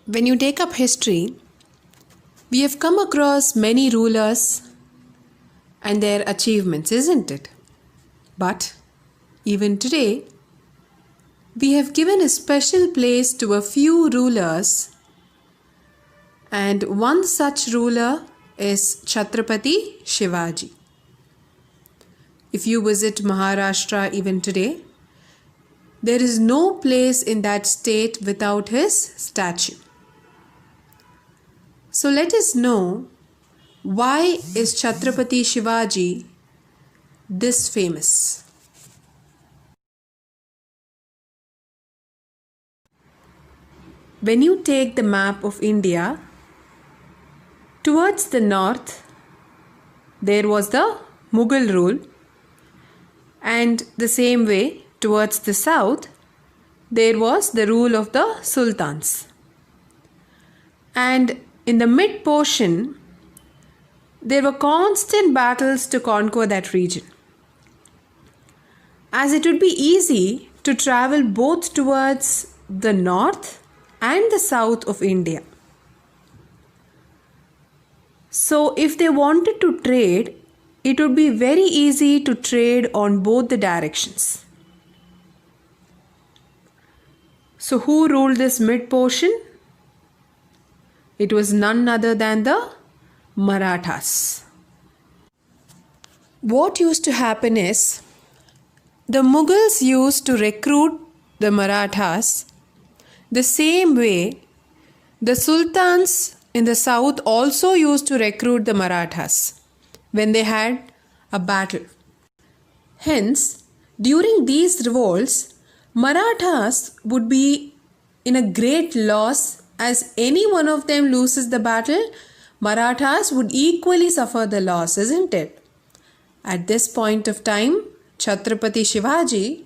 When you take up history, we have come across many rulers and their achievements, isn't it? But even today, we have given a special place to a few rulers, and one such ruler is Chhatrapati Shivaji. If you visit Maharashtra even today, there is no place in that state without his statue. So let us know, why is Chhatrapati Shivaji this famous? When you take the map of India, towards the north, there was the Mughal rule, and the same way towards the south, there was the rule of the sultans. And in the mid portion, there were constant battles to conquer that region, as it would be easy to travel both towards the north and the south of India. So if they wanted to trade, it would be very easy to trade on both the directions. So who ruled this mid portion? It was none other than the Marathas. What used to happen is, the Mughals used to recruit the Marathas the same way the sultans in the south also used to recruit the Marathas when they had a battle. Hence, during these revolts, Marathas would be in a great loss, as any one of them loses the battle, Marathas would equally suffer the loss, isn't it? At this point of time, Chhatrapati Shivaji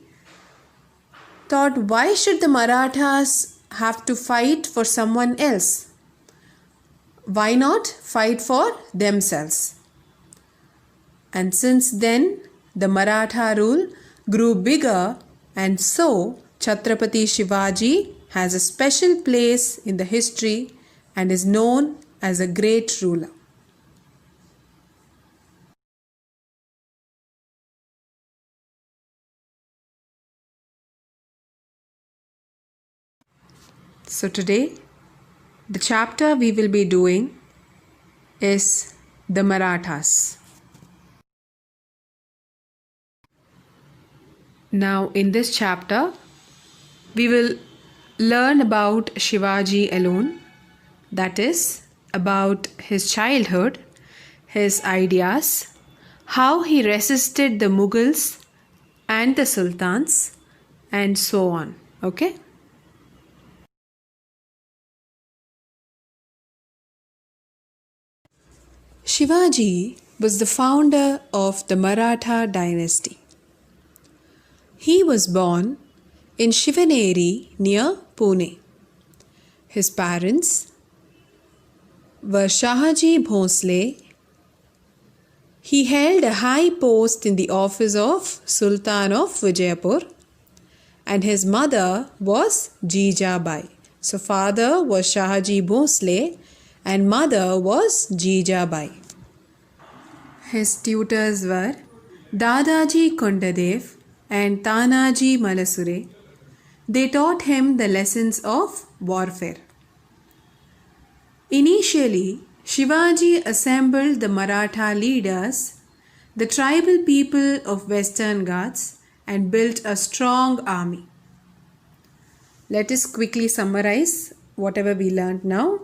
thought, why should the Marathas have to fight for someone else? Why not fight for themselves? And since then, the Maratha rule grew bigger, and so Chhatrapati Shivaji has a special place in the history and is known as a great ruler. So today, the chapter we will be doing is the Marathas. Now in this chapter, we will learn about Shivaji alone, that is, about his childhood, his ideas, how he resisted the Mughals and the sultans, and so on. Okay? Shivaji was the founder of the Maratha dynasty. He was born in Shivaneri near Pune. His parents were Shahaji Bhonsle. He held a high post in the office of Sultan of Vijayapur, and his mother was Jijabai. So father was Shahaji Bhonsle and mother was Jijabai. His tutors were Dadaji Kondadev and Tanaji Malasure. They taught him the lessons of warfare. Initially, Shivaji assembled the Maratha leaders, the tribal people of Western Ghats, and built a strong army. Let us quickly summarize whatever we learned now.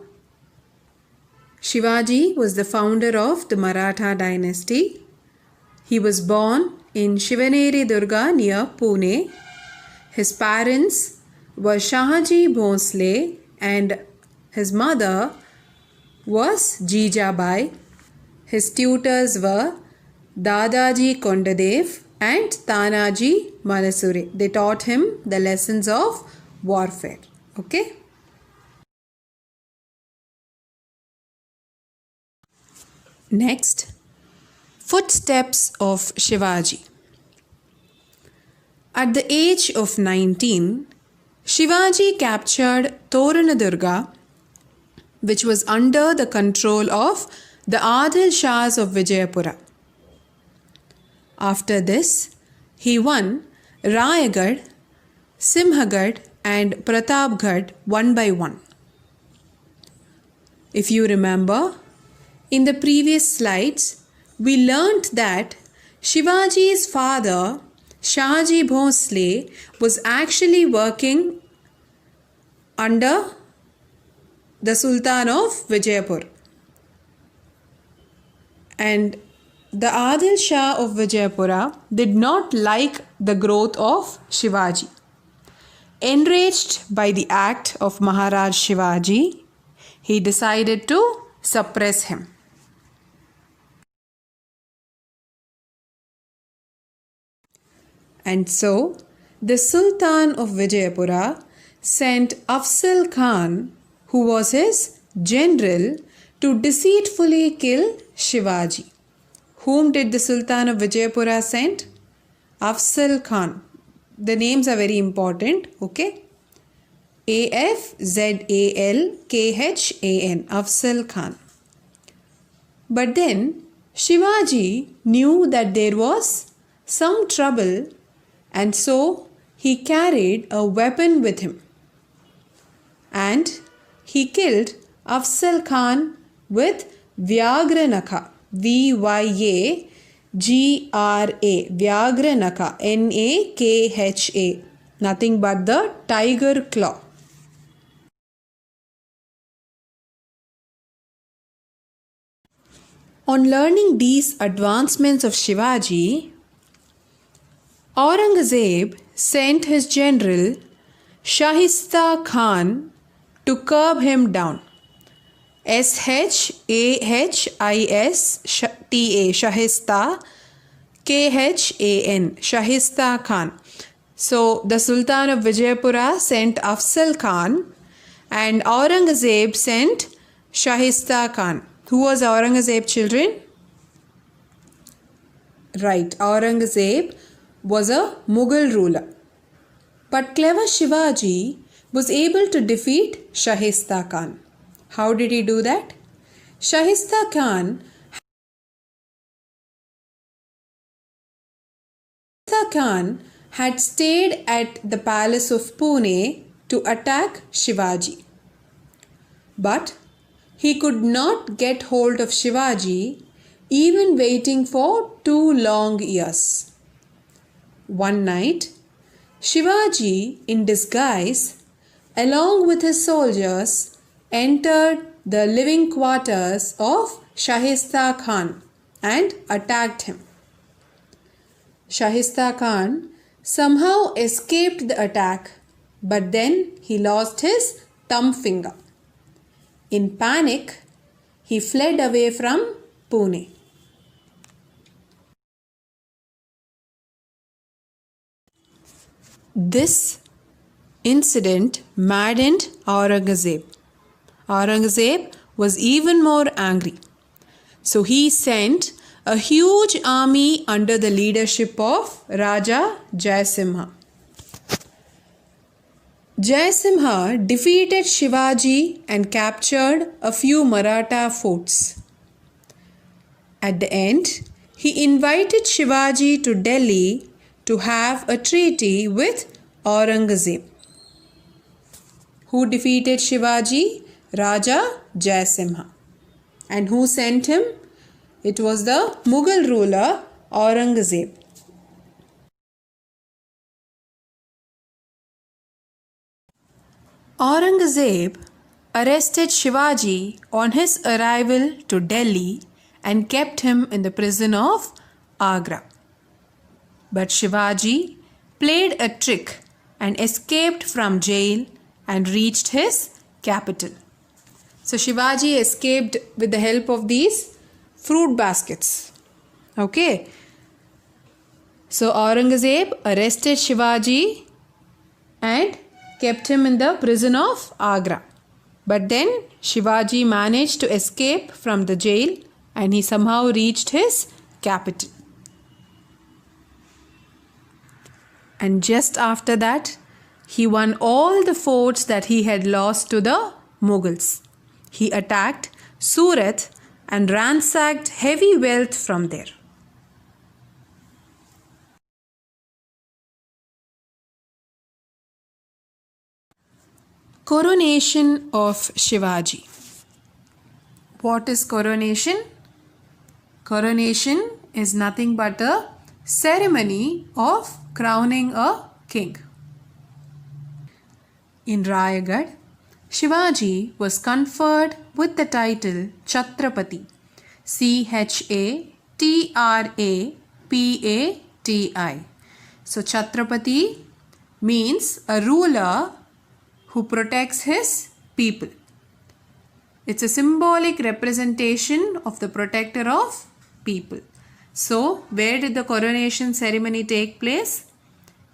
Shivaji was the founder of the Maratha dynasty. He was born in Shivaneri Durga near Pune. His parents were Shahaji Bhonsle and his mother was Jijabai. His tutors were Dadaji Kondadev and Tanaji Malasure. They taught him the lessons of warfare. Okay? Next, footsteps of Shivaji. At the age of 19, Shivaji captured Toranadurga which was under the control of the Adil Shahs of Vijayapura. After this, he won Rayagad, Simhagad and Pratapgarh one by one. If you remember, in the previous slides, we learnt that Shivaji's father, Shahaji Bhosle, was actually working under the Sultan of Vijayapur. And the Adil Shah of Vijayapura did not like the growth of Shivaji. Enraged by the act of Maharaj Shivaji, he decided to suppress him. And so, the Sultan of Vijayapura sent Afzal Khan, who was his general, to deceitfully kill Shivaji. Whom did the Sultan of Vijayapura send? Afzal Khan. The names are very important, okay? Afzalkhan, Afzal Khan. But then Shivaji knew that there was some trouble, and so he carried a weapon with him. And he killed Afzal Khan with Vyagranaka, Vyagra, Vyagranaka, Nakha, nothing but the tiger claw. On learning these advancements of Shivaji, Aurangzeb sent his general Shahista Khan to curb him down. Shahista, Shahista, Khan, Shahista Khan. So the Sultan of Vijayapura sent Afzal Khan and Aurangzeb sent Shahista Khan. Who was Aurangzeb, children? Right, Aurangzeb was a Mughal ruler. But clever Shivaji was able to defeat Shahista Khan. How did he do that? Shahista Khan had stayed at the palace of Pune to attack Shivaji. But he could not get hold of Shivaji, even waiting for 2 long years. One night, Shivaji, in disguise, along with his soldiers, entered the living quarters of Shahista Khan and attacked him. Shahista Khan somehow escaped the attack, but then he lost his thumb finger. In panic, he fled away from Pune. This incident maddened Aurangzeb. Aurangzeb was even more angry. So he sent a huge army under the leadership of Raja Jaisimha. Jaisimha defeated Shivaji and captured a few Maratha forts. At the end, he invited Shivaji to Delhi to have a treaty with Aurangzeb. Who defeated Shivaji? Raja Jaisimha. And who sent him? It was the Mughal ruler Aurangzeb. Aurangzeb arrested Shivaji on his arrival to Delhi and kept him in the prison of Agra. But Shivaji played a trick and escaped from jail and reached his capital. So Shivaji escaped with the help of these fruit baskets. Okay. So Aurangzeb arrested Shivaji and kept him in the prison of Agra. But then Shivaji managed to escape from the jail and he somehow reached his capital. And just after that, he won all the forts that he had lost to the Mughals. he attacked Surat and ransacked heavy wealth from there. Coronation of Shivaji. What is coronation? Coronation is nothing but a ceremony of crowning a king. In Rayagad, Shivaji was conferred with the title Chhatrapati, Chhatrapati. So Chhatrapati means a ruler who protects his people. It's a symbolic representation of the protector of people. So, where did the coronation ceremony take place?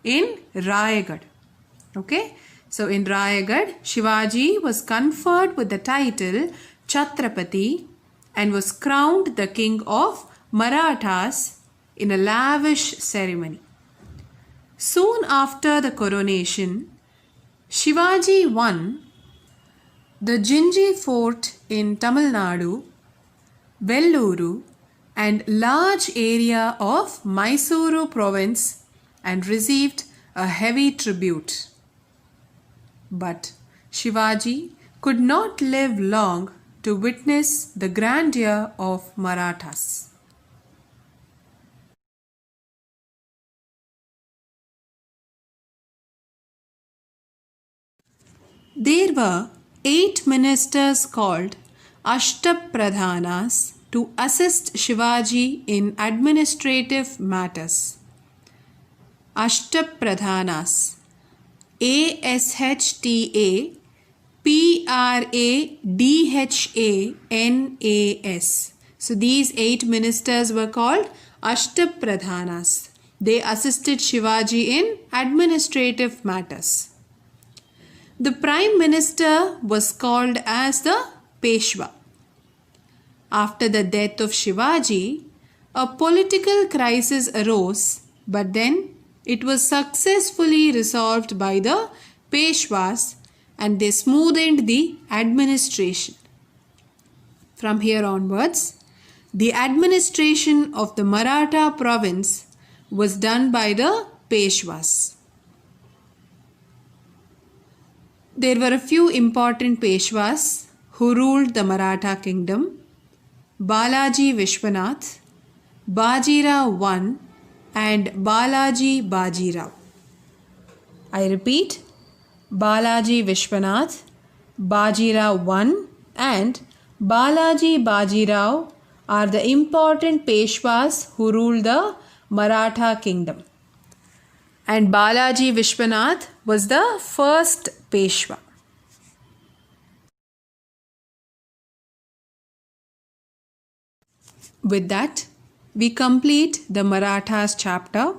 In Rayagad. Okay. So, in Rayagad, Shivaji was conferred with the title Chhatrapati and was crowned the king of Marathas in a lavish ceremony. Soon after the coronation, Shivaji won the Jinji fort in Tamil Nadu, Velluru and large area of Mysuru province and received a heavy tribute. But Shivaji could not live long to witness the grandeur of Marathas. There were 8 ministers called Ashtapradhanas to assist Shivaji in administrative matters. Ashtapradhanas, Ashtapradhanas. So these 8 ministers were called Ashtapradhanas. They assisted Shivaji in administrative matters. The Prime Minister was called as the Peshwa. After the death of Shivaji, a political crisis arose, but then it was successfully resolved by the Peshwas and they smoothened the administration. From here onwards, the administration of the Maratha province was done by the Peshwas. There were a few important Peshwas who ruled the Maratha kingdom: Balaji Vishwanath, Bajirao I and Balaji Bajirao. I repeat, Balaji Vishwanath, Bajirao I and Balaji Bajirao are the important Peshwas who ruled the Maratha kingdom. And Balaji Vishwanath was the first Peshwa. With that, we complete the Marathas chapter.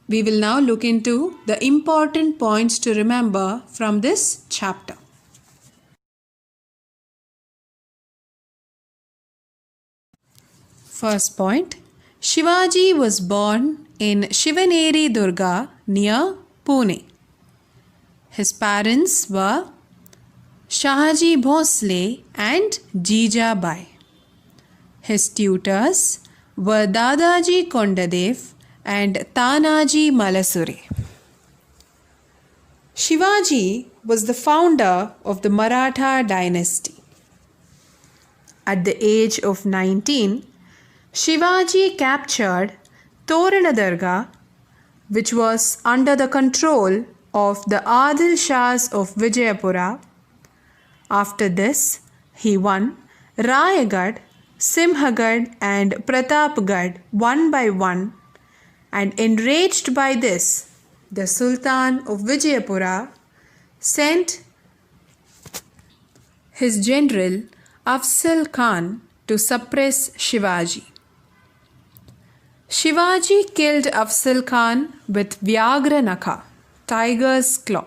We will now look into the important points to remember from this chapter. First point, Shivaji was born in Shivaneri Durga near Pune. His parents were Shahaji Bhosle and Jijabai. His tutors were Dadaji Kondadev and Tanaji Malasure. Shivaji was the founder of the Maratha dynasty. At the age of 19, Shivaji captured Toranadarga, which was under the control of the Adil Shahs of Vijayapura. After this, he won Rayagad, Simhagad and Pratapgarh one by one, and enraged by this, the Sultan of Vijayapura sent his general Afzal Khan to suppress Shivaji. Shivaji killed Afzal Khan with Vyagra Nakha, tiger's claw.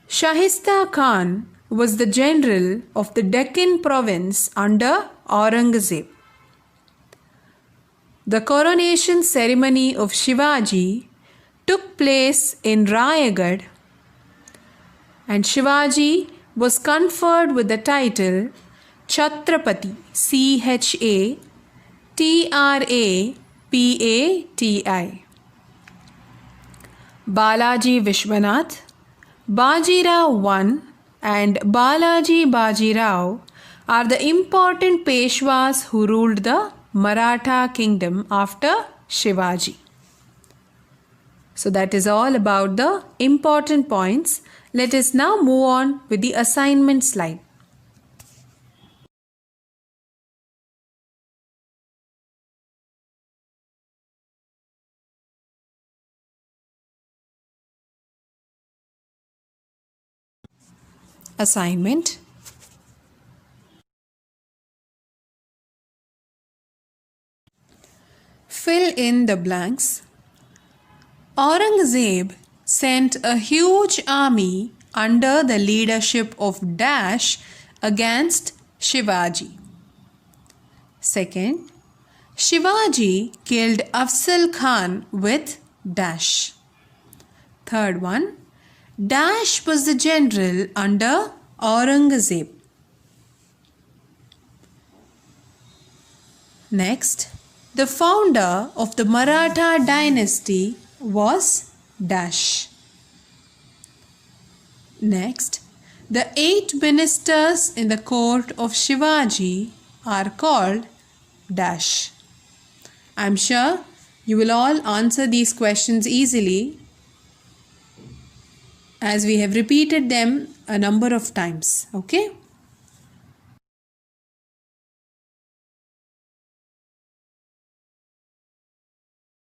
Shahista Khan was the general of the Deccan province under Aurangzeb. The coronation ceremony of Shivaji took place in Rayagad, and Shivaji was conferred with the title Chhatrapati, Chhatrapati. Balaji Vishwanath, Bajirao I and Balaji Bajirao are the important Peshwas who ruled the Maratha kingdom after Shivaji. So that is all about the important points. Let us now move on with the assignment slide. Assignment. Fill in the blanks. Aurangzeb sent a huge army under the leadership of Dash against Shivaji. Second, Shivaji killed Afzal Khan with Dash. Third one, Dash was the general under Aurangzeb. Next, the founder of the Maratha dynasty was Dash. Next, the 8 ministers in the court of Shivaji are called Dash. I am sure you will all answer these questions easily as we have repeated them a number of times. Okay?